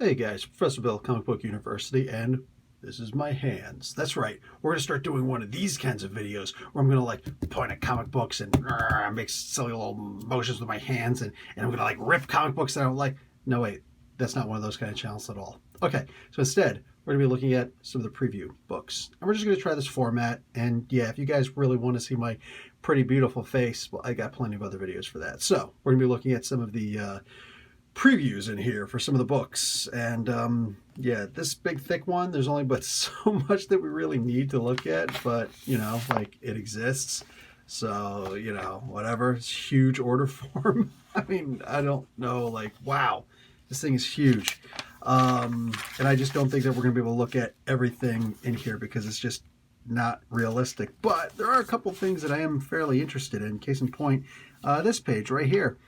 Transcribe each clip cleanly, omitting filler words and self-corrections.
Hey guys, Professor Bill, Comic Book University, and this is my hands. That's right, we're gonna start doing one of these kinds of videos where I'm gonna like point at comic books and make silly little motions with my hands, and I'm gonna like rip comic books that I don't like. No, wait, that's not one of those kind of channels at all. Okay, so instead, we're gonna be looking at some of the preview books, and we're just gonna try this format. And yeah, if you guys really want to see my pretty beautiful face, well, I got plenty of other videos for that. So we're gonna be looking at some of the previews in here for some of the books. And yeah, this big thick one, there's only but so much that we really need to look at, but you know, like it exists. So, you know, whatever. It's huge order form. I mean, I don't know, like, wow, this thing is huge. And I just don't think that we're going to be able to look at everything in here because it's just not realistic. But there are a couple things that I am fairly interested in. Case in point, this page right here.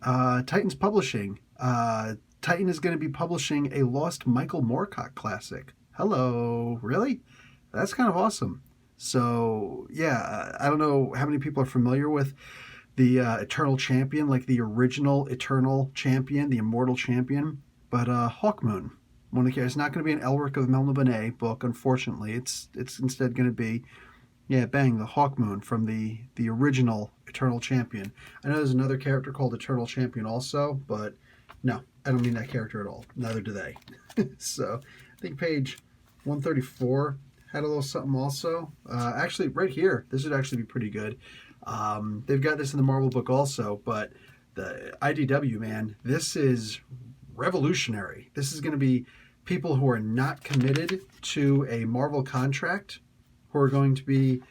Titan's Publishing. Titan is going to be publishing a lost Michael Moorcock classic. Hello, really? That's kind of awesome. So yeah, I don't know how many people are familiar with the Eternal Champion, like the original Eternal Champion, the Immortal Champion, but Hawkmoon. It's not going to be an Elric of Melniboné book, unfortunately. It's instead going to be, yeah, bang, the Hawkmoon from the original Eternal Champion. I know there's another character called Eternal Champion also, but no, I don't mean that character at all. Neither do they. So I think page 134 had a little something also. Actually, right here, this would actually be pretty good. They've got this in the Marvel book also, but the IDW, man, this is revolutionary. This is going to be people who are not committed to a Marvel contract who are going to be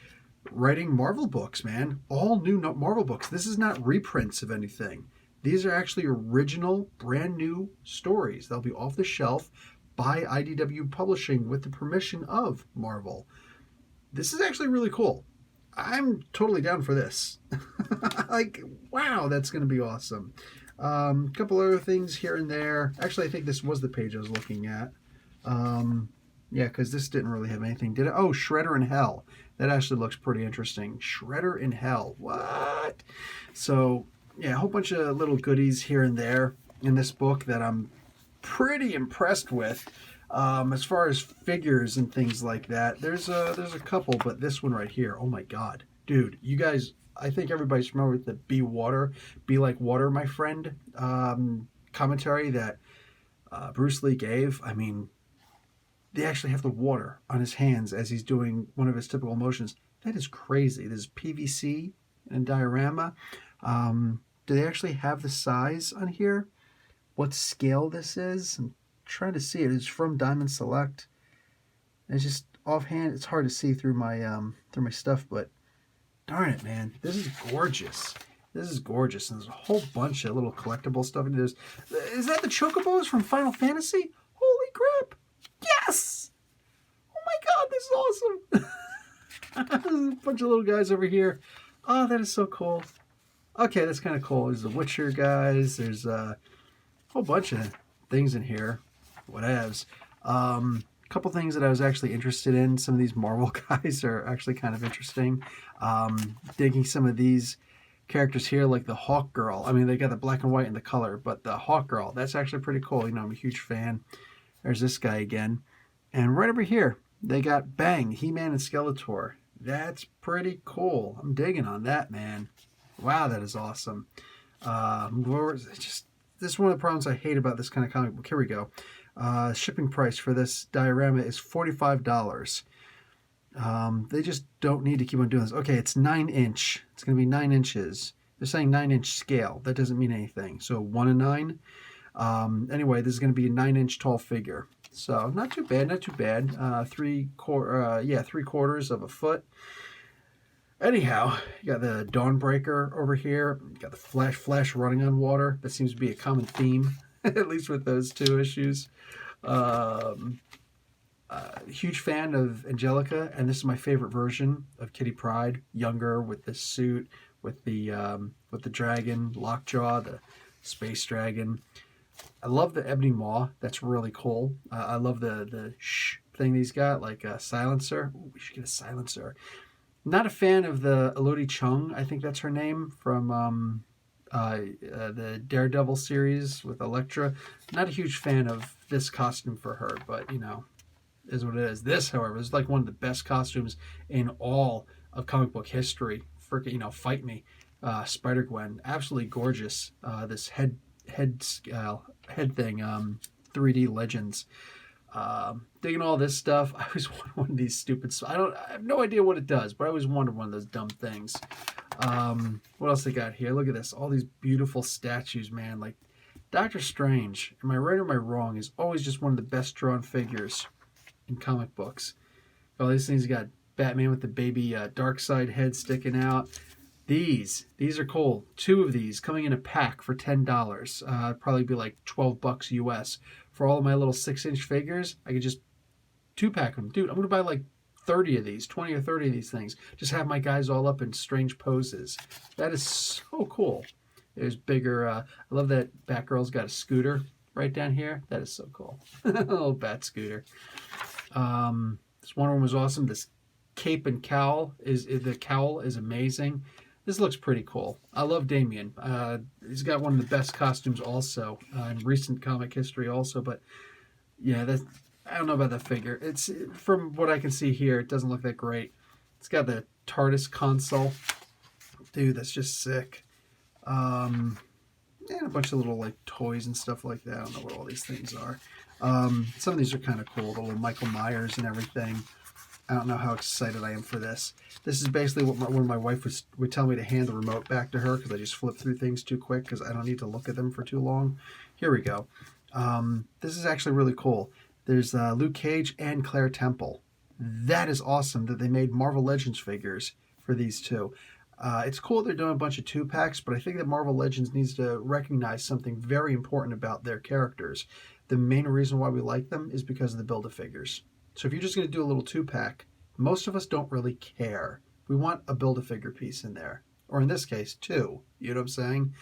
writing Marvel books, man. All new Marvel books. This is not reprints of anything. These are actually original, brand new stories. They'll be off the shelf by IDW Publishing with the permission of Marvel. This is actually really cool. I'm totally down for this. Like, wow, that's going to be awesome. A couple other things here and there. Actually, I think this was the page I was looking at. Yeah, because this didn't really have anything, did it? Oh, Shredder in Hell. That actually looks pretty interesting. Shredder in Hell. What? So, yeah, a whole bunch of little goodies here and there in this book that I'm pretty impressed with. As far as figures and things like that, there's a couple, but this one right here, oh my God. Dude, you guys, I think everybody's familiar with the Be Like Water, my friend, commentary that Bruce Lee gave. I mean, they actually have the water on his hands as he's doing one of his typical motions. That is crazy. There's PVC and diorama. Do they actually have the size on here? What scale this is? I'm trying to see it. It's from Diamond Select. It's just offhand. It's hard to see through my stuff, but darn it, man, this is gorgeous. This is gorgeous, and there's a whole bunch of little collectible stuff. Is that the Chocobos from Final Fantasy? Holy crap! Yes! Oh my God, this is awesome. There's a bunch of little guys over here. Oh, that is so cool. Okay, that's kind of cool. There's the Witcher guys. There's a whole bunch of things in here. Whatevs. A couple things that I was actually interested in. Some of these Marvel guys are actually kind of interesting. Digging some of these characters here, like the Hawk Girl. I mean, they got the black and white and the color, but the Hawk Girl, that's actually pretty cool. You know, I'm a huge fan. There's this guy again. And right over here, they got Bang, He-Man and Skeletor. That's pretty cool. I'm digging on that, man. Wow, that is awesome. This is one of the problems I hate about this kind of comic book. Here we go. Shipping price for this diorama is $45. They just don't need to keep on doing this. Okay, it's 9-inch. It's going to be 9 inches. They're saying 9-inch scale. That doesn't mean anything. So 1 and 9. Anyway, this is going to be a 9-inch tall figure. So not too bad, not too bad. 3/4 of a foot. Anyhow, you got the Dawnbreaker over here. You got the Flash running on water. That seems to be a common theme, at least with those two issues. Huge fan of Angelica, and this is my favorite version of Kitty Pryde. Younger, with the suit, with the dragon, Lockjaw, the space dragon. I love the Ebony Maw. That's really cool. I love the shh thing he's got, like a silencer. Ooh, we should get a silencer. Not a fan of the Elodie Chung. I think that's her name from the Daredevil series with Elektra. Not a huge fan of this costume for her, but you know, is what it is. This, however, is like one of the best costumes in all of comic book history. Freaking, you know, fight me, Spider-Gwen, absolutely gorgeous. This head thing, 3D Legends. Digging all this stuff. I always wanted one of these stupid. I have no idea what it does, but I always wanted one of those dumb things. What else they got here? Look at this. All these beautiful statues, man. Like Doctor Strange, am I right or am I wrong, is always just one of the best drawn figures in comic books. All these things, you got Batman with the baby Darkseid head sticking out. These are cool. 2 of these coming in a pack for $10. Probably be like $12 US. For all of my little 6-inch figures, I could just 2-pack them. Dude, I'm going to buy like 30 of these, 20 or 30 of these things. Just have my guys all up in strange poses. That is so cool. There's bigger, I love that Batgirl's got a scooter right down here. That is so cool. Little bat scooter. This Wonder Woman was awesome. This cape and cowl the cowl is amazing. This looks pretty cool. I love Damian. He's got one of the best costumes also in recent comic history also, but yeah, I don't know about that figure. It's, from what I can see here, it doesn't look that great. It's got the TARDIS console. Dude, that's just sick. And a bunch of little like toys and stuff like that. I don't know what all these things are. Some of these are kind of cool. The little Michael Myers and everything. I don't know how excited I am for this. This is basically what when my wife would tell me to hand the remote back to her because I just flip through things too quick because I don't need to look at them for too long. Here we go. This is actually really cool. There's Luke Cage and Claire Temple. That is awesome that they made Marvel Legends figures for these two. It's cool they're doing a bunch of 2-packs, but I think that Marvel Legends needs to recognize something very important about their characters. The main reason why we like them is because of the Build-A-Figures. So if you're just going to do a little 2-pack, most of us don't really care. We want a Build-A-Figure piece in there. Or in this case, 2. You know what I'm saying?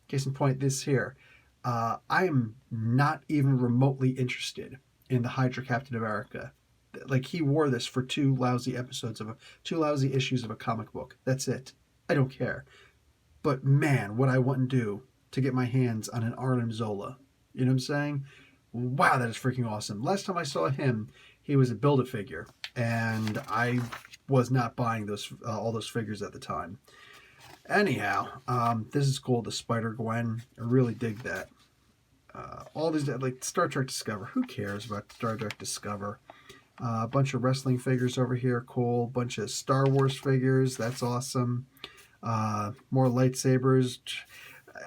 Case in point, this here. I am not even remotely interested in the Hydra Captain America. Like, he wore this for 2 lousy issues of a comic book. That's it. I don't care. But man, what I wouldn't do to get my hands on an Arnim Zola. You know what I'm saying? Wow, that is freaking awesome. Last time I saw him, he was a Build-A-Figure, and I was not buying those all those figures at the time. Anyhow, this is cool, the Spider-Gwen. I really dig that. All these, like Star Trek Discover. Who cares about Star Trek Discover? A bunch of wrestling figures over here, cool. Bunch of Star Wars figures, that's awesome. More lightsabers.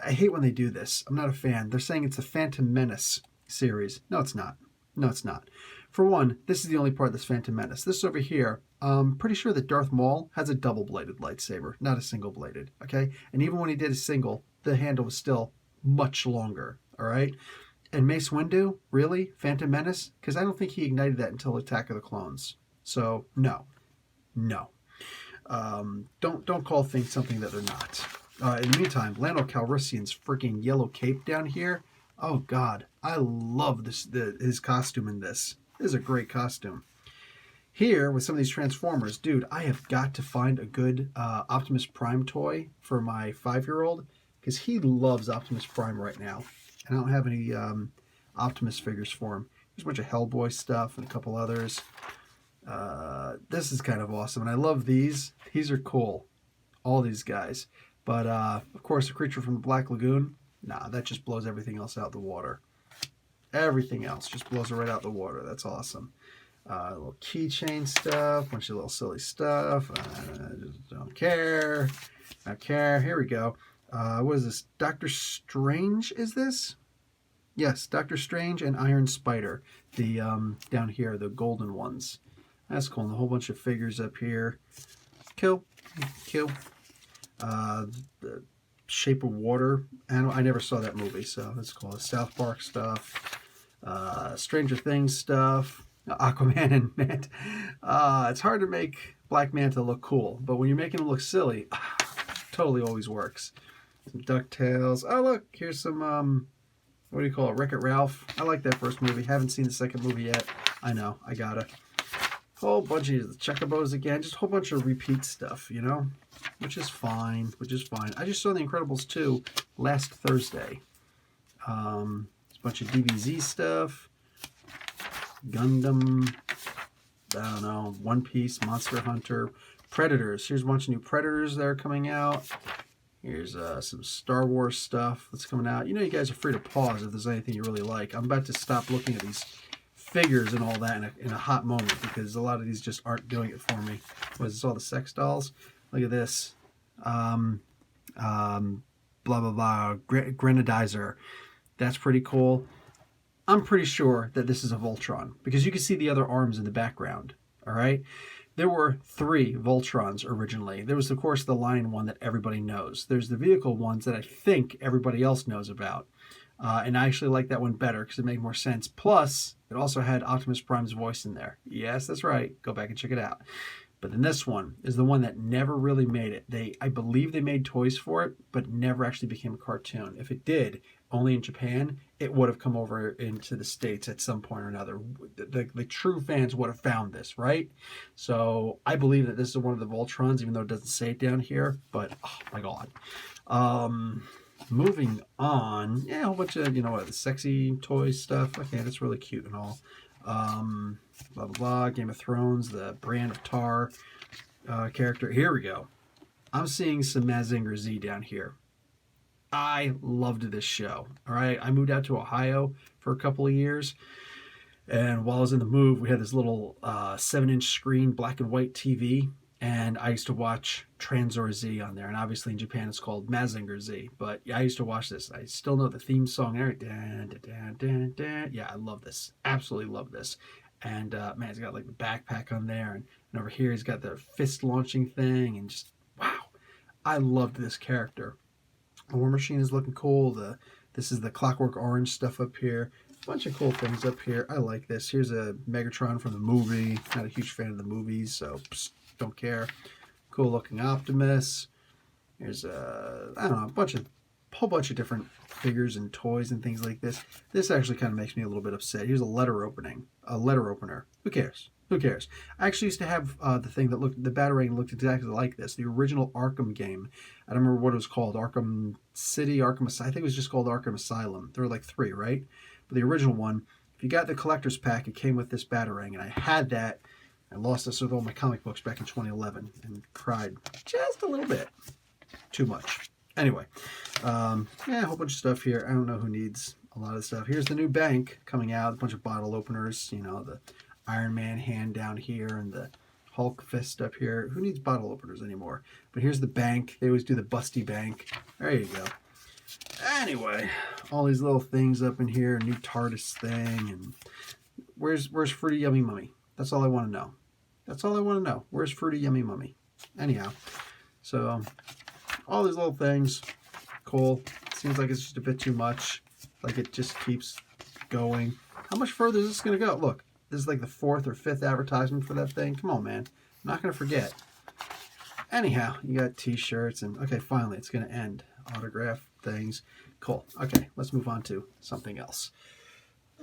I hate when they do this. I'm not a fan. They're saying it's a Phantom Menace series. No, it's not. No, it's not. For one, this is the only part that's Phantom Menace. This over here, I'm pretty sure that Darth Maul has a double-bladed lightsaber, not a single-bladed, okay? And even when he did a single, the handle was still much longer, all right? And Mace Windu, really? Phantom Menace? Because I don't think he ignited that until Attack of the Clones. So, no. No. Don't call things something that they're not. In the meantime, Lando Calrissian's freaking yellow cape down here. Oh, God. I love his costume in this. This is a great costume. Here, with some of these Transformers, dude, I have got to find a good Optimus Prime toy for my 5-year-old because he loves Optimus Prime right now. And I don't have any Optimus figures for him. There's a bunch of Hellboy stuff and a couple others. This is kind of awesome. And I love these. These are cool. All these guys. But, of course, the Creature from the Black Lagoon. Nah, that just blows everything else out the water. Everything else just blows it right out the water. That's awesome. Little keychain stuff. Bunch of little silly stuff. Just don't care. Don't care. Here we go. What is this? Doctor Strange, is this? Yes, Doctor Strange and Iron Spider. The down here, the golden ones. That's cool. And a whole bunch of figures up here. Cool. Cool. The Shape of Water. I never saw that movie, so that's cool. The South Park stuff. Stranger Things stuff. Aquaman and Manta. It's hard to make Black Manta look cool, but when you're making him look silly, totally always works. Some DuckTales. Oh, look, here's some, what do you call it, Wreck-It Ralph. I like that first movie. Haven't seen the second movie yet. I know, I gotta. Whole bunch of the Chocobos again. Just a whole bunch of repeat stuff, you know? which is fine, I just saw The Incredibles 2 last Thursday. There's a bunch of DBZ stuff, Gundam, I don't know, One Piece, Monster Hunter, Predators. Here's a bunch of new Predators that are coming out. Here's some Star Wars stuff that's coming out. You know, you guys are free to pause if there's anything you really like. I'm about to stop looking at these figures and all that in a hot moment because a lot of these just aren't doing it for me. What is this, all the sex dolls? Look at this. Blah, blah, blah. Grenadizer. That's pretty cool. I'm pretty sure that this is a Voltron because you can see the other arms in the background. All right. There were 3 Voltrons originally. There was, of course, the lion one that everybody knows. There's the vehicle ones that I think everybody else knows about. And I actually like that one better because it made more sense. Plus, it also had Optimus Prime's voice in there. Yes, that's right. Go back and check it out. But then this one is the one that never really made it. I believe they made toys for it, but never actually became a cartoon. If it did, only in Japan, it would have come over into the States at some point or another. The true fans would have found this, right? So I believe that this is one of the Voltrons, even though it doesn't say it down here. But, oh my God. Moving on. Yeah, a whole bunch of, the sexy toy stuff. Okay, that's really cute and all. Blah, blah, blah. Game of Thrones, the Brand of Tar character. Here we go. I'm seeing some Mazinger Z down here. I loved this show. All right. I moved out to Ohio for a couple of years. And while I was in the move, we had this little 7-inch screen, black and white TV. And I used to watch Tranzor Z on there. And obviously in Japan, it's called Mazinger Z. But yeah, I used to watch this. I still know the theme song. Yeah, I love this. Absolutely love this. And man, he's got like the backpack on there. And over here, he's got the fist launching thing. And just, wow. I loved this character. The War Machine is looking cool. This is the Clockwork Orange stuff up here. A bunch of cool things up here. I like this. Here's a Megatron from the movie. Not a huge fan of the movies, so don't care. Cool looking Optimus. Here's I don't know, whole bunch of different figures and toys and things like this. This actually kind of makes me a little bit upset. Here's a letter opener. Who cares? Who cares? I actually used to have the thing that the Batarang looked exactly like this. The original Arkham game. I don't remember what it was called. Arkham City, Arkham Asylum. I think it was just called Arkham Asylum. There were like 3, right? But the original one, if you got the collector's pack, it came with this Batarang. And I had that. I lost this with all my comic books back in 2011 and cried just a little bit. Too much. Anyway, yeah, a whole bunch of stuff here. I don't know who needs a lot of stuff. Here's the new bank coming out. A bunch of bottle openers. The Iron Man hand down here and the Hulk fist up here. Who needs bottle openers anymore? But here's the bank. They always do the busty bank. There you go. Anyway, all these little things up in here. New TARDIS thing. And where's Fruity Yummy Mummy? That's all I want to know. That's all I want to know. Where's Fruity Yummy Mummy? Anyhow, so all these little things. Cool. Seems like it's just a bit too much. Like it just keeps going. How much further is this going to go? Look. This is like the 4th or 5th advertisement for that thing. Come on, man. I'm not going to forget. Anyhow, you got t-shirts and... Okay, finally, it's going to end. Autograph things. Cool. Okay, let's move on to something else.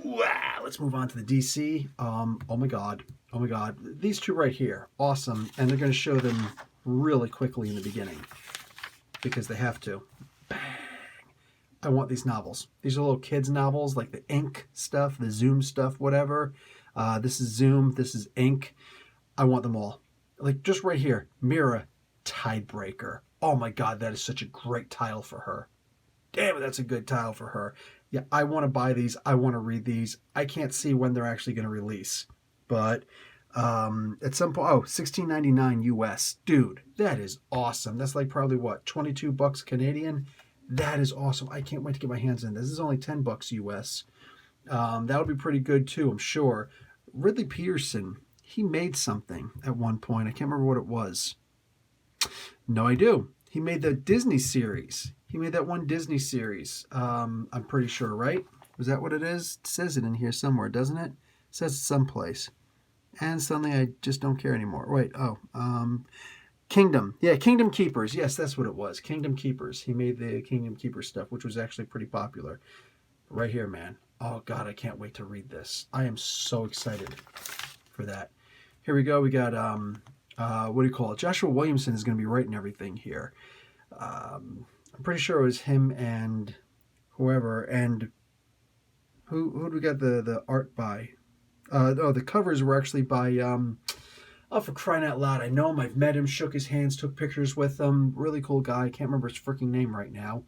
Wow, let's move on to the DC. Oh my God. Oh my God. These 2 right here. Awesome. And they're going to show them really quickly in the beginning. Because they have to. Bang. I want these novels. These are little kids' novels, like the Ink stuff, the Zoom stuff, whatever. This is Zoom. This is Ink. I want them all. Like just right here. Mira Tidebreaker. Oh my God, that is such a great title for her. Damn it, that's a good title for her. Yeah, I want to buy these. I want to read these. I can't see when they're actually going to release. But at some point, $16.99 US. Dude, that is awesome. That's like probably what, $22 Canadian? That is awesome. I can't wait to get my hands on this. This is only $10 US. That would be pretty good too, I'm sure. Ridley Peterson, he made something at one point. I can't remember what it was. No, I do. He made the Disney series. He made that one Disney series. I'm pretty sure, right? Was that what it is? It says it in here somewhere, doesn't it? It says it someplace. And suddenly I just don't care anymore. Wait, Kingdom. Yeah, Kingdom Keepers. Yes, that's what it was. Kingdom Keepers. He made the Kingdom Keepers stuff, which was actually pretty popular. Right here, man. Oh, God, I can't wait to read this. I am so excited for that. Here we go. We got what do you call it? Joshua Williamson is going to be writing everything here. I'm pretty sure it was him and whoever. And who do we got the art by? The covers were actually by oh, for crying out loud! I know him. I've met him. Shook his hands. Took pictures with him. Really cool guy. Can't remember his freaking name right now.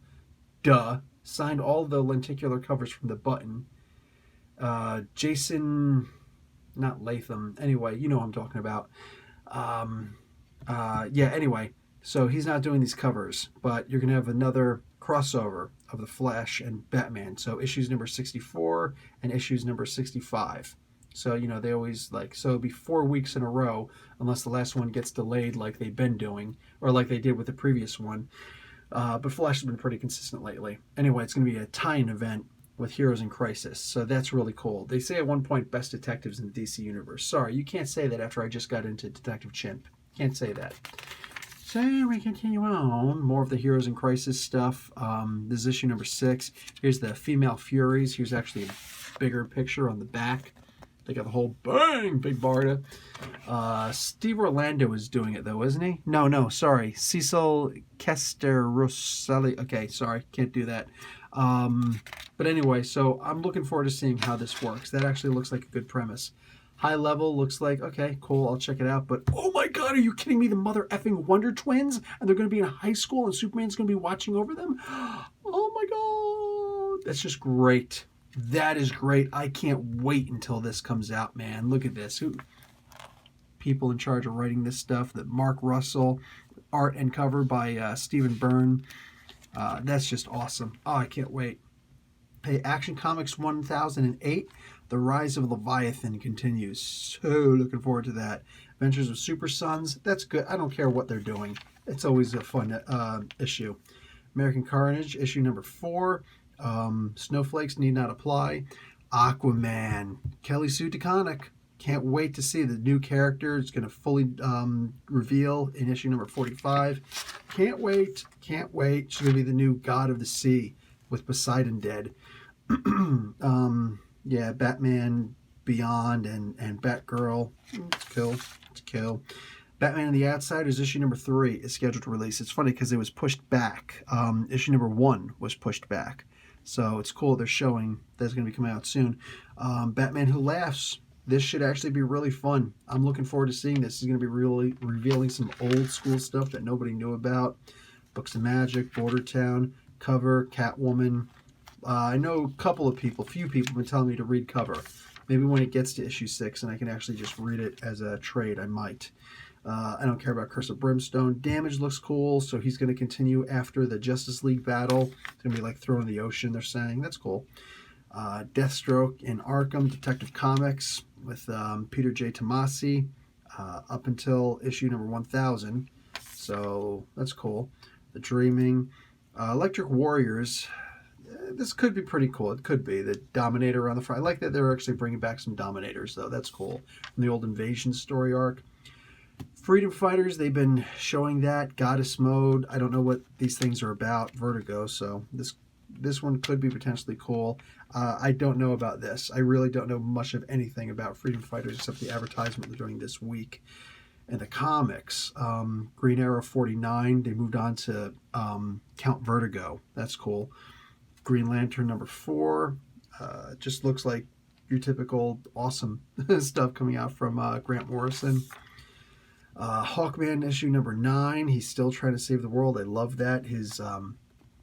Duh. Signed all the lenticular covers from the Button. Jason, not Latham. Anyway, you know what I'm talking about. Yeah. Anyway, so he's not doing these covers, but you're gonna have another crossover of the Flash and Batman. So issues number 64 and issues number 65. So, you know, they always like, so it'll be 4 weeks in a row, unless the last one gets delayed like they've been doing, or like they did with the previous one. But Flash has been pretty consistent lately. Anyway, it's going to be a tie-in event with Heroes in Crisis, so that's really cool. They say at one point, best detectives in the DC Universe. Sorry, you can't say that after I just got into Detective Chimp. Can't say that. So we continue on. More of the Heroes in Crisis stuff. This is issue number 6. Here's the Female Furies. Here's actually a bigger picture on the back. They got the whole bang, big Barda. Steve Orlando is doing it though, isn't he? No, sorry. Cecil Kester Rosselli. Okay, sorry, can't do that. But anyway, so I'm looking forward to seeing how this works. That actually looks like a good premise. High Level looks like, okay, cool, I'll check it out. But, oh my God, are you kidding me? The mother effing Wonder Twins? And they're going to be in high school and Superman's going to be watching over them? Oh my God. That's just great. That is great. I can't wait until this comes out, man. Look at this. People in charge of writing this stuff. That Mark Russell, art and cover by Stephen Byrne. That's just awesome. Oh, I can't wait. Hey, Action Comics 1008, The Rise of Leviathan continues. So looking forward to that. Adventures of Super Sons. That's good. I don't care what they're doing. It's always a fun issue. American Carnage, issue number 4. Snowflakes Need Not Apply. Aquaman. Kelly Sue DeConnick. Can't wait to see the new character. It's going to fully reveal in issue number 45. Can't wait. She's going to be the new God of the Sea with Poseidon dead. Yeah, Batman Beyond and Batgirl. It's kill. Batman and the Outsiders, issue number 3 is scheduled to release. It's funny because it was pushed back. Issue number 1 was pushed back. So it's cool they're showing that's going to be coming out soon. Batman Who Laughs. This should actually be really fun. I'm looking forward to seeing this. It's going to be really revealing some old school stuff that nobody knew about. Books of Magic, Border Town, Cover, Catwoman. I know a few people have been telling me to read Cover. Maybe when it gets to issue 6 and I can actually just read it as a trade, I might. I don't care about Curse of Brimstone. Damage looks cool, so he's going to continue after the Justice League battle. It's going to be like thrown in the ocean, they're saying. That's cool. Deathstroke in Arkham, Detective Comics with Peter J. Tomasi up until issue number 1000. So that's cool. The Dreaming. Electric Warriors. This could be pretty cool. It could be. The Dominator on the front. I like that they're actually bringing back some Dominators, though. That's cool. From the old Invasion story arc. Freedom Fighters, they've been showing that. Goddess Mode. I don't know what these things are about. Vertigo, so this one could be potentially cool. I don't know about this. I really don't know much of anything about Freedom Fighters except the advertisement they're doing this week. And the comics, Green Arrow 49, they moved on to Count Vertigo. That's cool. Green Lantern number 4. Just looks like your typical awesome stuff coming out from Grant Morrison. Hawkman issue number 9. He's still trying to save the world. I love that. His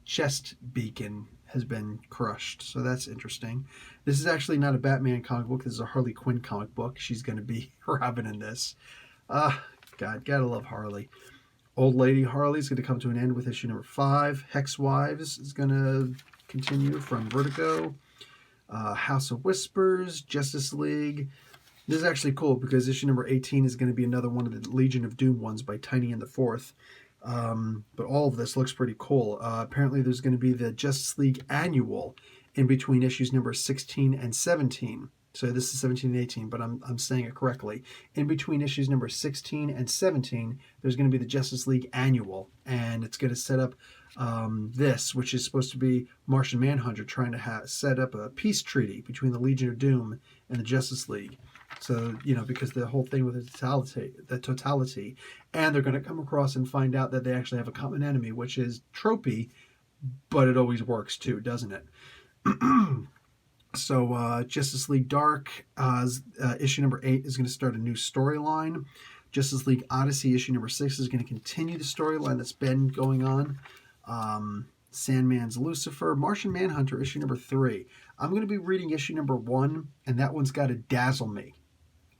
chest beacon has been crushed, so that's interesting. This is actually not a Batman comic book. This is a Harley Quinn comic book. She's going to be Robin in this. God, gotta love Harley. Old Lady Harley's going to come to an end with issue number 5. Hex Wives is going to continue from Vertigo. House of Whispers, Justice League. This is actually cool because issue number 18 is going to be another one of the Legion of Doom ones by Tiny and the Fourth. But all of this looks pretty cool. Apparently there's going to be the Justice League Annual in between issues number 16 and 17. So this is 17 and 18, but I'm saying it correctly. In between issues number 16 and 17, there's going to be the Justice League Annual, and it's going to set up this, which is supposed to be Martian Manhunter trying to set up a peace treaty between the Legion of Doom and the Justice League. So, because the whole thing with the totality, and they're going to come across and find out that they actually have a common enemy, which is tropey, but it always works too, doesn't it? So, Justice League Dark, issue number 8 is going to start a new storyline. Justice League Odyssey, issue number 6 is going to continue the storyline that's been going on. Sandman's Lucifer, Martian Manhunter, issue number 3. I'm going to be reading issue number 1, and that one's got to dazzle me.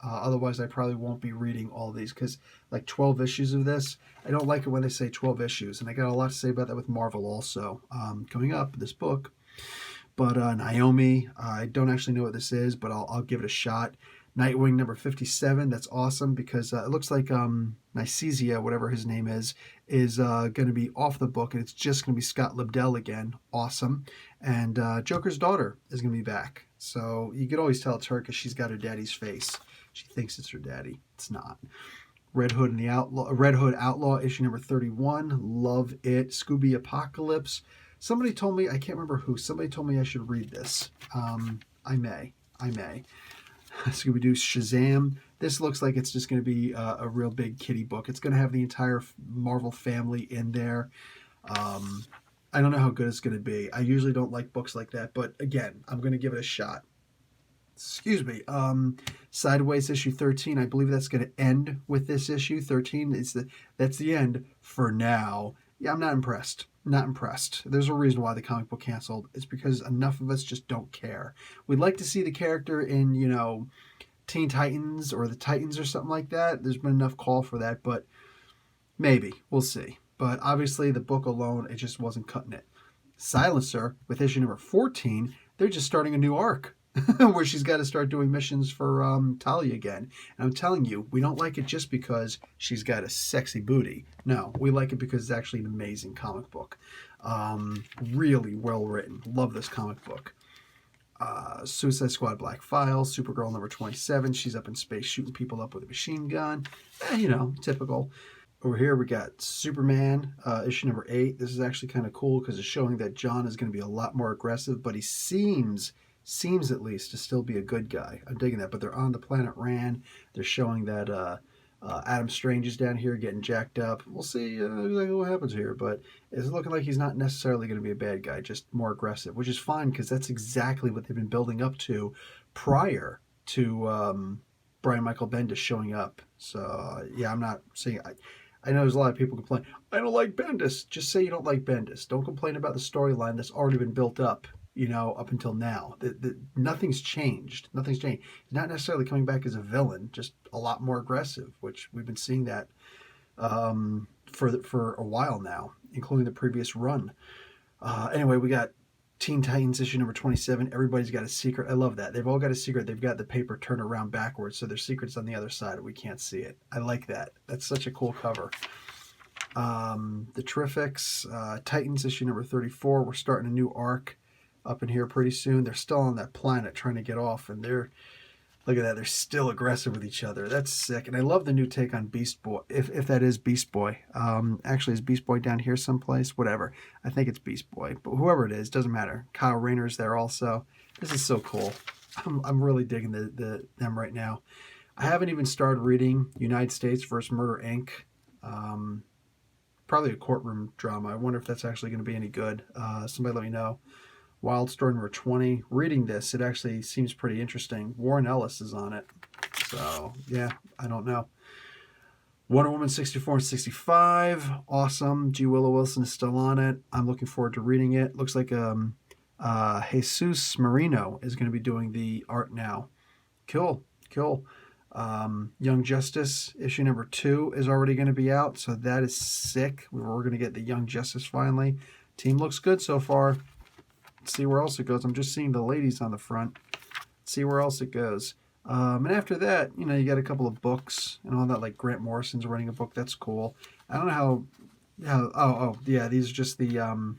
Otherwise, I probably won't be reading all these, because like 12 issues of this, I don't like it when they say 12 issues, and I got a lot to say about that with Marvel also. Coming up, this book. But Naomi, I don't actually know what this is, but I'll give it a shot. Nightwing number 57, that's awesome, because it looks like Nicesia, whatever his name is going to be off the book, and it's just going to be Scott Lobdell again. Awesome. And Joker's daughter is going to be back. So you could always tell it's her because she's got her daddy's face. She thinks it's her daddy. It's not. Red Hood Outlaw, issue number 31. Love it. Scooby Apocalypse. Somebody told me, I can't remember who, somebody told me I should read this. I may. Scooby-Doo Shazam. This looks like it's just going to be a real big kiddie book. It's going to have the entire Marvel family in there. I don't know how good it's going to be. I usually don't like books like that, but again, I'm going to give it a shot. Excuse me. Sideways issue 13. I believe that's going to end with this issue. 13 that's the end for now. Yeah, I'm not impressed. Not impressed. There's a reason why the comic book canceled. It's because enough of us just don't care. We'd like to see the character in, Teen Titans or the Titans or something like that. There's been enough call for that, but maybe. We'll see. But obviously the book alone, it just wasn't cutting it. Silencer, with issue number 14, they're just starting a new arc where she's got to start doing missions for Talia again. And I'm telling you, we don't like it just because she's got a sexy booty. No, we like it because it's actually an amazing comic book. Really well written. Love this comic book. Suicide Squad Black Files, Supergirl number 27. She's up in space shooting people up with a machine gun. Typical. Over here we got Superman, issue number 8. This is actually kind of cool because it's showing that John is going to be a lot more aggressive, but he seems at least to still be a good guy. I'm digging that. But they're on the planet Ran. They're showing that Adam Strange is down here getting jacked up. We'll see exactly what happens here, but it's looking like he's not necessarily going to be a bad guy, just more aggressive, which is fine because that's exactly what they've been building up to prior to Brian Michael Bendis showing up. So yeah, I'm not saying I know there's a lot of people complain, I don't like Bendis. Just say you don't like Bendis. Don't complain about the storyline that's already been built up, up until now. Nothing's changed. Nothing's changed. He's not necessarily coming back as a villain, just a lot more aggressive, which we've been seeing that for a while now, including the previous run. Anyway, we got Teen Titans issue number 27. Everybody's got a secret. I love that. They've all got a secret. They've got the paper turned around backwards, so their secret's on the other side. We can't see it. I like that. That's such a cool cover. The Terrifics, Titans issue number 34. We're starting a new arc up in here pretty soon. They're still on that planet trying to get off, and look at that, they're still aggressive with each other. That's sick. And I love the new take on Beast Boy, if that is Beast Boy. Actually, is Beast Boy down here someplace? Whatever. I think it's Beast Boy, but whoever it is, doesn't matter. Kyle Rayner's there also. This is so cool. I'm really digging them right now. I haven't even started reading United States vs. Murder, Inc. Probably a courtroom drama. I wonder if that's actually going to be any good. Somebody let me know. Wild Story number 20. Reading this, it actually seems pretty interesting. Warren Ellis is on it. So, yeah, I don't know. Wonder Woman 64 and 65. Awesome. G. Willow Wilson is still on it. I'm looking forward to reading it. Looks like Jesus Marino is going to be doing the art now. Cool. Young Justice issue number 2 is already going to be out, so that is sick. We're going to get the Young Justice finally. Team looks good so far. Let's see where else it goes. I'm just seeing the ladies on the front. Let's see where else it goes. And after that, you got a couple of books and all that, like Grant Morrison's writing a book. That's cool. I don't know how yeah, these are just the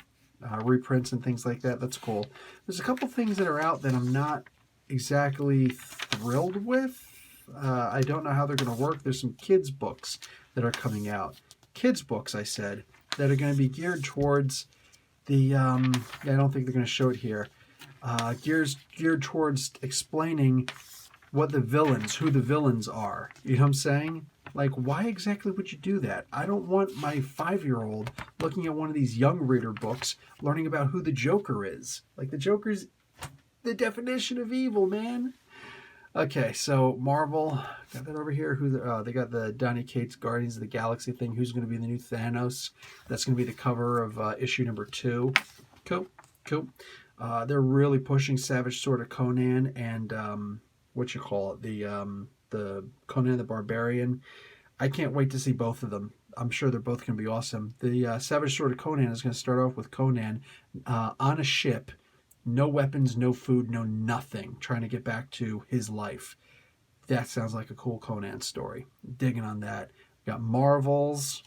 reprints and things like that. That's cool. There's a couple things that are out that I'm not exactly thrilled with. I don't know how they're going to work. There's some kids books that are coming out. Kids books, I said, that are going to be geared towards the, I don't think they're going to show it here, geared towards explaining who the villains are. You know what I'm saying? Like, why exactly would you do that? I don't want my 5-year-old looking at one of these young reader books, learning about who the Joker is. Like, the Joker's the definition of evil, man. Okay, so Marvel got that over here. They got the Donny Cates Guardians of the Galaxy thing. Who's going to be the new Thanos? That's going to be the cover of issue number 2. Cool. They're really pushing Savage Sword of Conan and the Conan the Barbarian. I can't wait to see both of them. I'm sure they're both going to be awesome. The Savage Sword of Conan is going to start off with Conan on a ship. No weapons, no food, no nothing, trying to get back to his life. That sounds like a cool Conan story. Digging on that. We got Marvels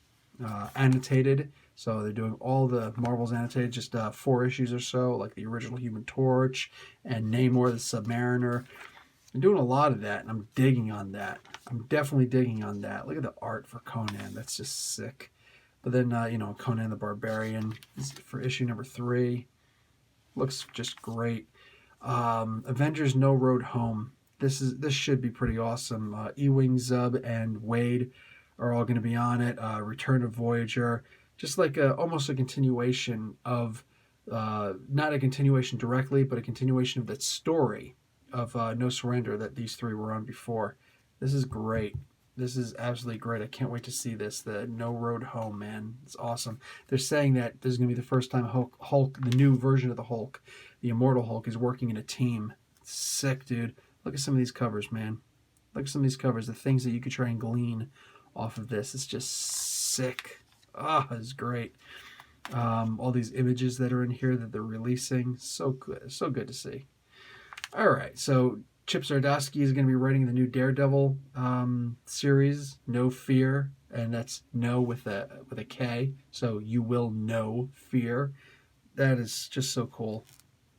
annotated. So they're doing all the Marvels annotated, just 4 issues or so, like the original Human Torch and Namor the Submariner. I'm doing a lot of that, and I'm digging on that. I'm definitely digging on that. Look at the art for Conan. That's just sick. But then, Conan the Barbarian for issue number 3. Looks just great. Avengers No Road Home. This should be pretty awesome. Ewing, Zub, and Wade are all going to be on it. Return of Voyager. Just like almost a continuation of, not a continuation directly, but a continuation of that story of No Surrender that these 3 were on before. This is great. This is absolutely great. I can't wait to see this. The No Road Home, man. It's awesome. They're saying that this is going to be the first time Hulk, the new version of the Hulk, the Immortal Hulk, is working in a team. Sick, dude. Look at some of these covers, man. Look at some of these covers. The things that you could try and glean off of this. It's just sick. It's great. All these images that are in here that they're releasing. So good. So good to see. All right. So Chip Zdarsky is going to be writing the new Daredevil series, No Fear, and that's no with a K. So you will know fear. That is just so cool.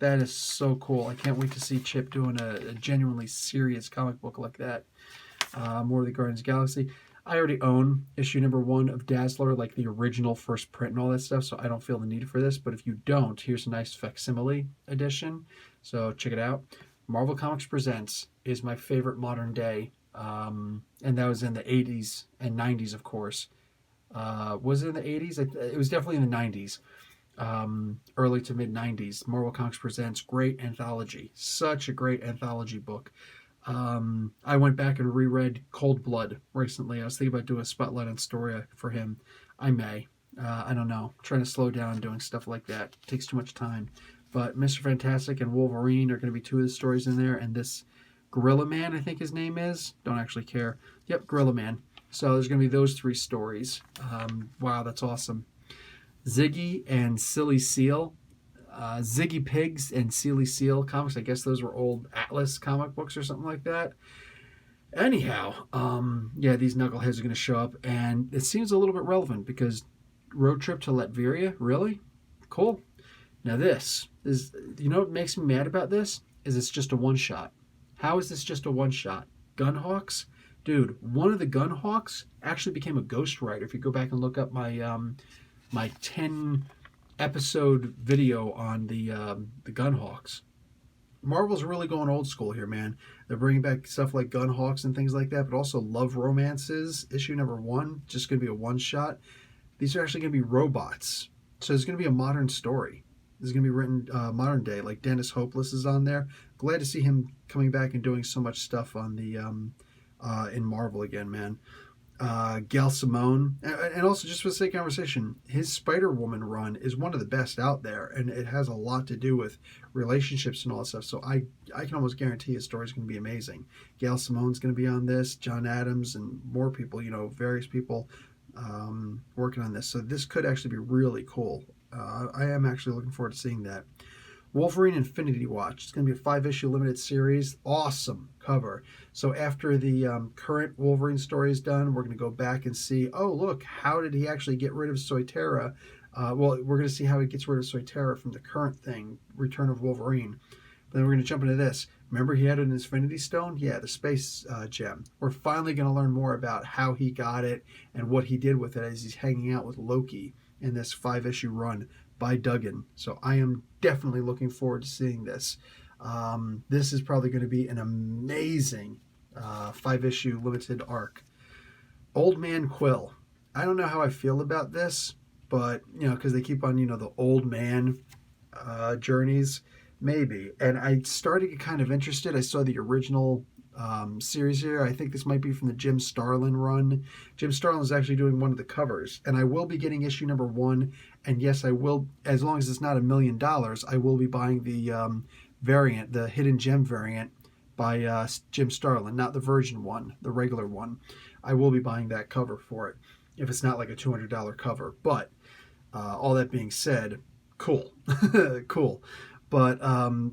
That is so cool. I can't wait to see Chip doing a genuinely serious comic book like that. More of the Guardians of the Galaxy. I already own issue number 1 of Dazzler, like the original first print and all that stuff, so I don't feel the need for this. But if you don't, here's a nice facsimile edition. So check it out. Marvel Comics Presents is my favorite modern day, and that was in the 80s and 90s, of course. Was it in the 80s? It was definitely in the 90s, early to mid-90s. Marvel Comics Presents, great anthology. Such a great anthology book. I went back and reread Cold Blood recently. I was thinking about doing a spotlight on Storia for him. I may. I don't know. I'm trying to slow down doing stuff like that. It takes too much time. But Mr. Fantastic and Wolverine are going to be 2 of the stories in there. And this Gorilla Man, I think his name is. Don't actually care. Yep, Gorilla Man. So there's going to be those 3 stories. Wow, that's awesome. Ziggy and Silly Seal. Ziggy Pigs and Silly Seal comics. I guess those were old Atlas comic books or something like that. Anyhow, these knuckleheads are going to show up. And it seems a little bit relevant because road trip to Latveria? Really? Cool. Now this is, what makes me mad about this is it's just a one-shot. How is this just a one-shot? Gunhawks? Dude, one of the Gunhawks actually became a ghostwriter. If you go back and look up my my 10-episode video on the Gunhawks. Marvel's really going old school here, man. They're bringing back stuff like Gunhawks and things like that, but also Love Romances, issue number 1, just going to be a one-shot. These are actually going to be robots. So it's going to be a modern story. This is going to be written modern day, like Dennis Hopeless is on there. Glad to see him coming back and doing so much stuff on the in Marvel again, man. Gail Simone, and also just for the sake of conversation, his Spider-Woman run is one of the best out there, and it has a lot to do with relationships and all that stuff. So I can almost guarantee his story is going to be amazing. Gail Simone's going to be on this, John Adams, and more people, various people working on this. So this could actually be really cool. I am actually looking forward to seeing that. Wolverine Infinity Watch. It's going to be a 5-issue limited series. Awesome cover. So after the current Wolverine story is done, we're going to go back and see, oh, look, how did he actually get rid of Soitera? We're going to see how he gets rid of Soitera from the current thing, Return of Wolverine. Then we're going to jump into this. Remember he had an Infinity Stone? Yeah, the space gem. We're finally going to learn more about how he got it and what he did with it as he's hanging out with Loki in this 5-issue run by Duggan. So I am definitely looking forward to seeing this. This is probably going to be an amazing 5-issue limited arc. Old Man Quill. I don't know how I feel about this, but, because they keep on, the old man journeys, maybe. And I started to get kind of interested. I saw the original series here. I think this might be from the Jim Starlin run. Jim Starlin is actually doing one of the covers, and I will be getting issue number 1. And yes, I will, as long as it's not $1 million, I will be buying the variant, the Hidden Gem variant by Jim Starlin, not the Virgin one, the regular one. I will be buying that cover for it if it's not like a $200 cover. But all that being said, cool, cool. But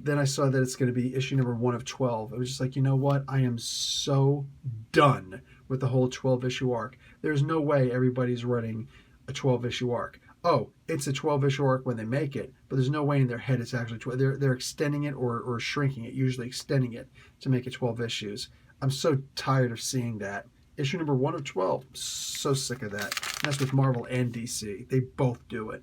then I saw that it's going to be issue number 1 of 12. I was just like, you know what? I am so done with the whole 12-issue arc. There's no way everybody's running a 12-issue arc. Oh, it's a 12-issue arc when they make it, but there's no way in their head it's actually 12. They're extending it or shrinking it, usually extending it to make it 12 issues. I'm so tired of seeing that. Issue number 1 of 12. So sick of that. And that's with Marvel and DC. They both do it.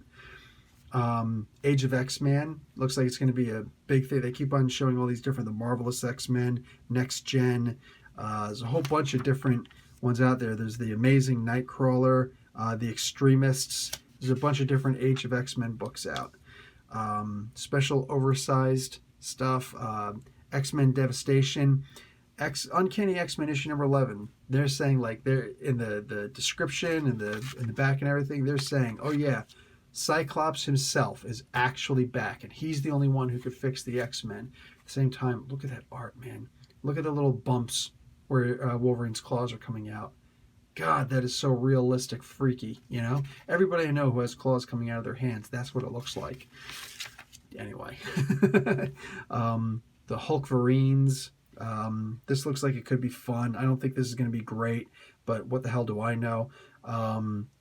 Age of X-Men looks like it's going to be a big thing. They keep on showing all these different, the Marvelous X-Men, Next Gen. There's a whole bunch of different ones out there. There's the Amazing Nightcrawler, the Extremists. There's a bunch of different Age of X-Men books out. Special oversized stuff. X-Men Devastation. Uncanny X-Men issue number 11. They're saying, like, they're in the description and in the back and everything, they're saying, oh yeah, Cyclops himself is actually back, and he's the only one who could fix the X-Men. At the same time, look at that art, man. Look at the little bumps where Wolverine's claws are coming out. God, that is so realistic, freaky, Everybody I know who has claws coming out of their hands, that's what it looks like. Anyway. The Hulkverines. This looks like it could be fun. I don't think this is going to be great, but what the hell do I know?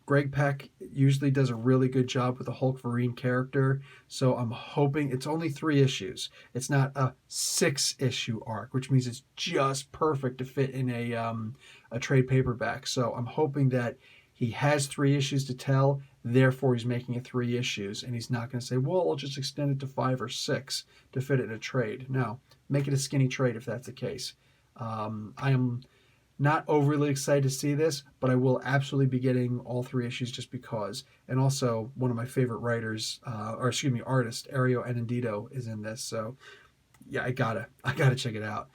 Greg Pak usually does a really good job with the Hulkverine character, so I'm hoping it's only 3 issues. It's not a 6-issue arc, which means it's just perfect to fit in a trade paperback. So I'm hoping that he has 3 issues to tell, therefore he's making it 3 issues, and he's not going to say, well, I'll just extend it to 5 or 6 to fit it in a trade. No, make it a skinny trade if that's the case. I am not overly excited to see this, but I will absolutely be getting all 3 issues just because. And also, one of my favorite writers, artist, Ario Anindito, is in this. So, yeah, I gotta check it out.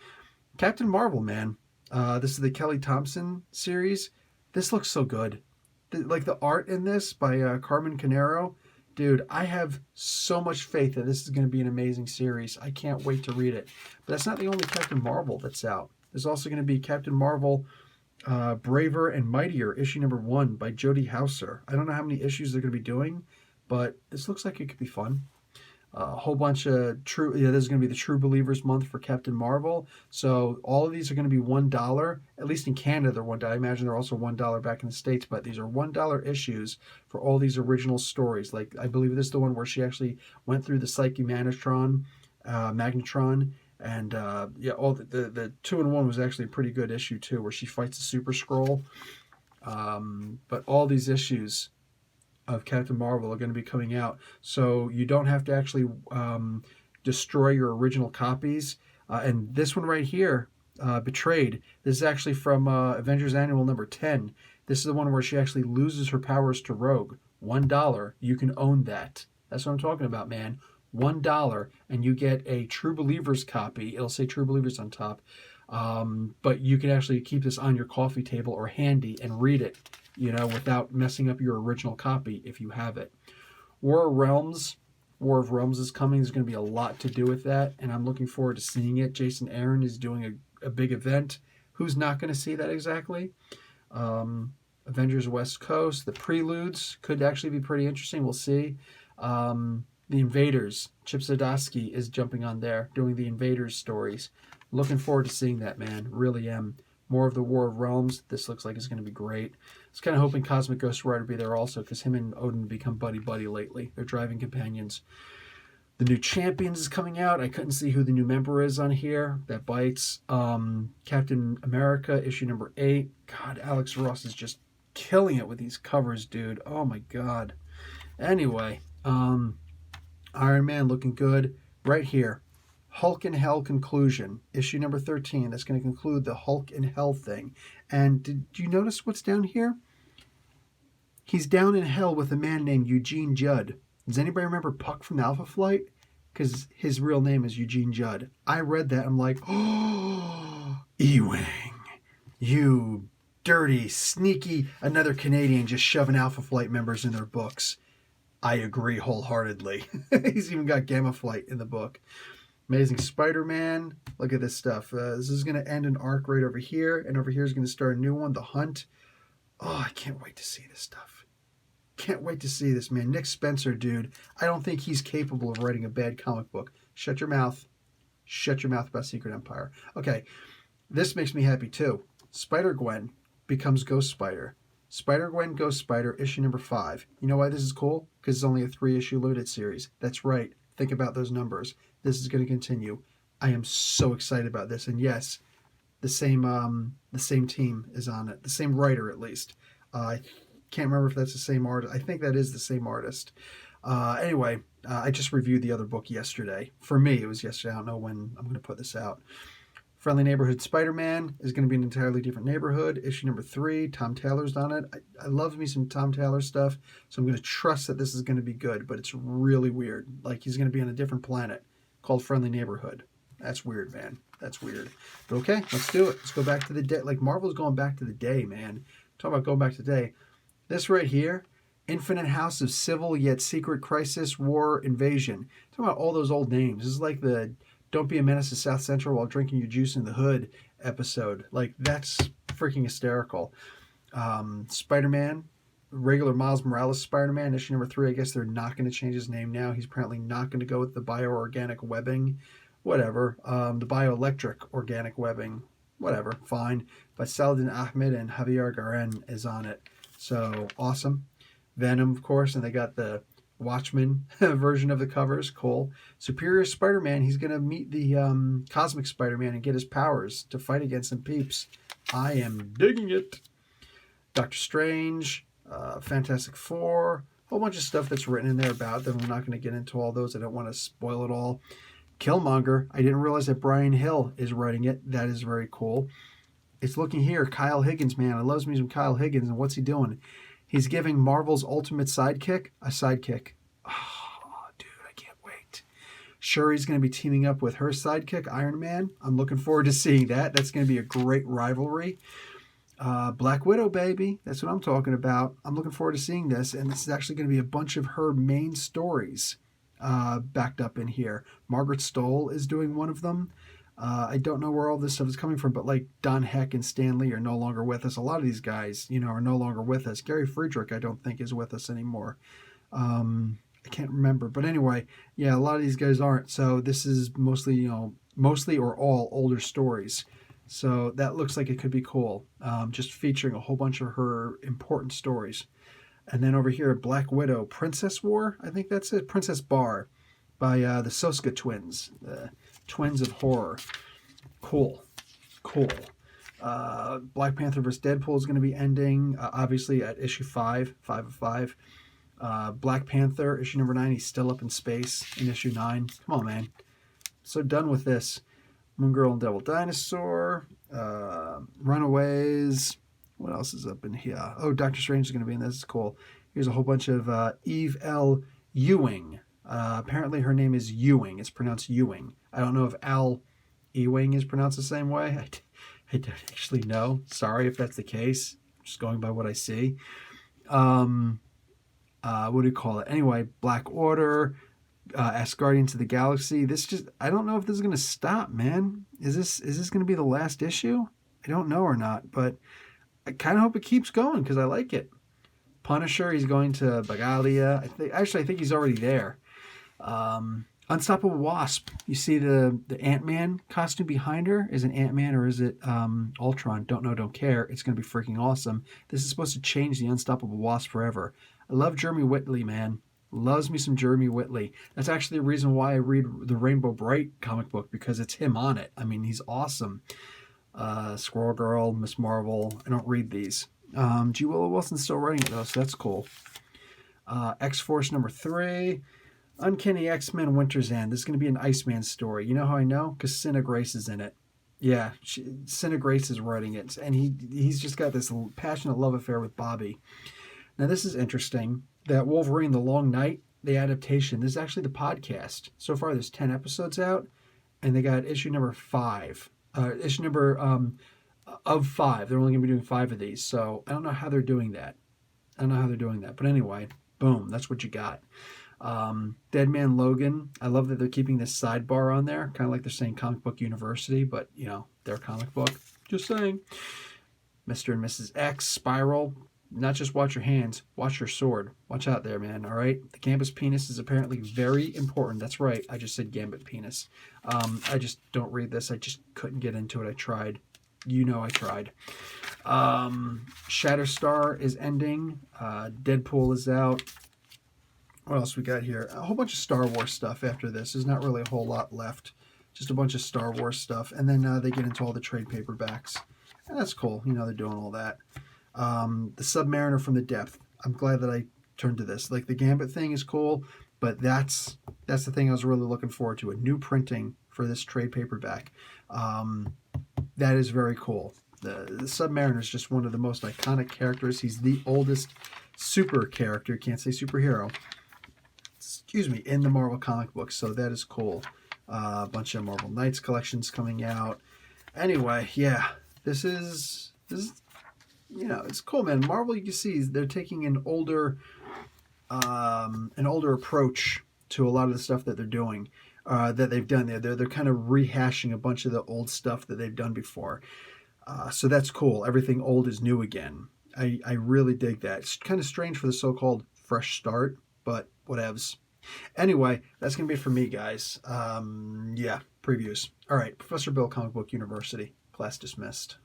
Captain Marvel, man. This is the Kelly Thompson series. This looks so good. Like the art in this by Carmen Canero. Dude, I have so much faith that this is going to be an amazing series. I can't wait to read it. But that's not the only Captain Marvel that's out. There's also going to be Captain Marvel Braver and Mightier, issue number 1 by Jody Hauser. I don't know how many issues they're going to be doing, but this looks like it could be fun. A whole bunch of there's going to be the True Believers month for Captain Marvel. So all of these are going to be $1. At least in Canada, they're $1. I imagine they're also $1 back in the States, but these are $1 issues for all these original stories. Like, I believe this is the one where she actually went through the Psyche Magnetron, and all the 2-in-1 was actually a pretty good issue too, where she fights the Super Skrull. But all these issues of Captain Marvel are going to be coming out, so you don't have to actually destroy your original copies. And this one right here, Betrayed, this is actually from Avengers Annual number 10. This is the one where she actually loses her powers to Rogue. $1, you can own that. That's what I'm talking about, man. $1, and you get a True Believers copy. It'll say True Believers on top. But you can actually keep this on your coffee table or handy and read it, without messing up your original copy if you have it. War of Realms is coming. There's going to be a lot to do with that, and I'm looking forward to seeing it. Jason Aaron is doing a big event. Who's not going to see that exactly? Avengers West Coast, the Preludes could actually be pretty interesting. We'll see. The Invaders, Chip Zdarsky is jumping on there, doing the Invaders stories. Looking forward to seeing that, man. Really am. More of the War of Realms. This looks like it's going to be great. I was kind of hoping Cosmic Ghost Rider would be there also, because him and Odin have become buddy-buddy lately. They're driving companions. The new Champions is coming out. I couldn't see who the new member is on here. That bites. Captain America, issue number 8. God, Alex Ross is just killing it with these covers, dude. Oh, my God. Anyway, Iron Man looking good. Right here. Hulk in Hell conclusion, issue number 13. That's going to conclude the Hulk in Hell thing. And did you notice what's down here? He's down in hell with a man named Eugene Judd. Does anybody remember Puck from Alpha Flight? Because his real name is Eugene Judd. I read that. I'm like, oh, Ewing, you dirty, sneaky, another Canadian just shoving Alpha Flight members in their books. I agree wholeheartedly. He's even got Gamma Flight in the book. Amazing Spider-Man. Look at this stuff. This is going to end an arc right over here. And over here is going to start a new one, The Hunt. Oh, I can't wait to see this stuff. Can't wait to see this, man. Nick Spencer, dude. I don't think he's capable of writing a bad comic book. Shut your mouth. Shut your mouth about Secret Empire. Okay, this makes me happy too. Spider-Gwen becomes Ghost Spider. Spider-Gwen Ghost Spider, issue number 5. You know why this is cool? Because it's only a 3-issue limited series. That's right. Think about those numbers. This is going to continue. I am so excited about this. And yes, the same team is on it. The same writer, at least. I can't remember if that's the same artist. I think that is the same artist. Anyway, I just reviewed the other book yesterday. For me, it was yesterday. I don't know when I'm going to put this out. Friendly Neighborhood Spider-Man is going to be an entirely different neighborhood. Issue number 3. Tom Taylor's on it. I love me some Tom Taylor stuff, so I'm going to trust that this is going to be good, but it's really weird. Like, he's going to be on a different planet called Friendly Neighborhood. That's weird, man. That's weird. But okay, let's do it. Let's go back to the day. Like, Marvel's going back to the day, man. Talk about going back to the day. This right here, Infinite House of Civil Yet Secret Crisis War Invasion. Talk about all those old names. This is like the Don't Be a Menace to South Central While Drinking Your Juice in the Hood episode. Like, that's freaking hysterical. Spider-Man, regular Miles Morales Spider-Man, issue number 3. I guess they're not going to change his name now. He's apparently not going to go with the bioorganic webbing. Whatever. The bioelectric organic webbing. Whatever. Fine. But Saladin Ahmed and Javier Garren is on it. So, awesome. Venom, of course, and they got the Watchmen version of the covers. Cool. Superior Spider-Man, he's going to meet the Cosmic Spider-Man and get his powers to fight against some peeps. I am digging it. Doctor Strange, Fantastic Four, a whole bunch of stuff that's written in there about them. I'm not going to get into all those. I don't want to spoil it all. Killmonger, I didn't realize that Brian Hill is writing it. That is very cool. It's looking here, Kyle Higgins, man. I love me some Kyle Higgins, and what's he doing? He's giving Marvel's ultimate sidekick a sidekick. Oh, dude, I can't wait. Shuri's going to be teaming up with her sidekick, Iron Man. I'm looking forward to seeing that. That's going to be a great rivalry. Black Widow, baby. That's what I'm talking about. I'm looking forward to seeing this, and this is actually going to be a bunch of her main stories backed up in here. Margaret Stoll is doing one of them. I don't know where all this stuff is coming from, but like Don Heck and Stan Lee are no longer with us. A lot of these guys, are no longer with us. Gary Friedrich, I don't think, is with us anymore. I can't remember. But anyway, yeah, a lot of these guys aren't. So this is mostly or all older stories. So that looks like it could be cool. Just featuring a whole bunch of her important stories. And then over here, Black Widow, Princess War, I think that's it. Princess Bar by the Soska twins. The Twins of Horror. Cool. Black Panther vs. Deadpool is going to be ending, obviously, at issue 5 of 5. Black Panther, issue number 9, he's still up in space in issue 9. Come on, man. So done with this. Moon Girl and Devil Dinosaur. Runaways. What else is up in here? Oh, Doctor Strange is going to be in this. It's cool. Here's a whole bunch of Eve L. Ewing. Apparently her name is Ewing. It's pronounced Ewing. I don't know if Al Ewing is pronounced the same way. I don't actually know. Sorry if that's the case. I'm just going by what I see. What do you call it? Anyway, Black Order, Asgardians of the Galaxy. I don't know if this is going to stop, man. Is this going to be the last issue? I don't know or not, but I kind of hope it keeps going because I like it. Punisher, he's going to Bagalia. I think he's already there. Unstoppable Wasp. You see the Ant-Man costume behind her? Is it Ant-Man or is it Ultron? Don't know, don't care. It's going to be freaking awesome. This is supposed to change the Unstoppable Wasp forever. I love Jeremy Whitley, man. Loves me some Jeremy Whitley. That's actually the reason why I read the Rainbow Bright comic book, because it's him on it. I mean, he's awesome. Squirrel Girl, Miss Marvel. I don't read these. G. Willow Wilson's still writing it, though, so that's cool. X-Force number 3. Uncanny X-Men Winter's End. This is going to be an Iceman story. You know how I know? Because Cinna Grace is in it. Yeah, Cinna Grace is writing it, and he's just got this passionate love affair with Bobby. Now this is interesting. That Wolverine: The Long Night, the adaptation. This is actually the podcast. So far, there's 10 episodes out, and they got issue number 5. Issue number of 5. They're only going to be doing 5 of these. So I don't know how they're doing that. But anyway, boom, that's what you got. Dead Man Logan. I love that they're keeping this sidebar on there, kind of like they're saying Comic Book University, but you know, their comic book. Just saying. Mr. and Mrs. X, Spiral. Not just watch your hands, watch your sword. Watch out there, man. All right. The Gambit penis is apparently very important. That's right. I just said Gambit penis. I just don't read this. I just couldn't get into it. I tried. You know, I tried. Shatterstar is ending. Deadpool is out. What else we got here? A whole bunch of Star Wars stuff after this. There's not really a whole lot left. Just a bunch of Star Wars stuff. And then they get into all the trade paperbacks. And that's cool. You know, they're doing all that. The Submariner from the Depth. I'm glad that I turned to this. Like, the Gambit thing is cool, but that's the thing I was really looking forward to. A new printing for this trade paperback. That is very cool. The Submariner is just one of the most iconic characters. He's the oldest super character, can't say superhero, excuse me, in the Marvel comic books. So that is cool. A bunch of Marvel Knights collections coming out. Anyway, yeah, this is you know, it's cool, man. Marvel, you can see they're taking an older approach to a lot of the stuff that they're doing, that they've done there. They're kind of rehashing a bunch of the old stuff that they've done before. So that's cool. Everything old is new again. I really dig that. It's kind of strange for the so-called fresh start, but whatevs. Anyway, that's going to be it for me, guys. Yeah, previews. All right, Professor Bill, Comic Book University. Class dismissed.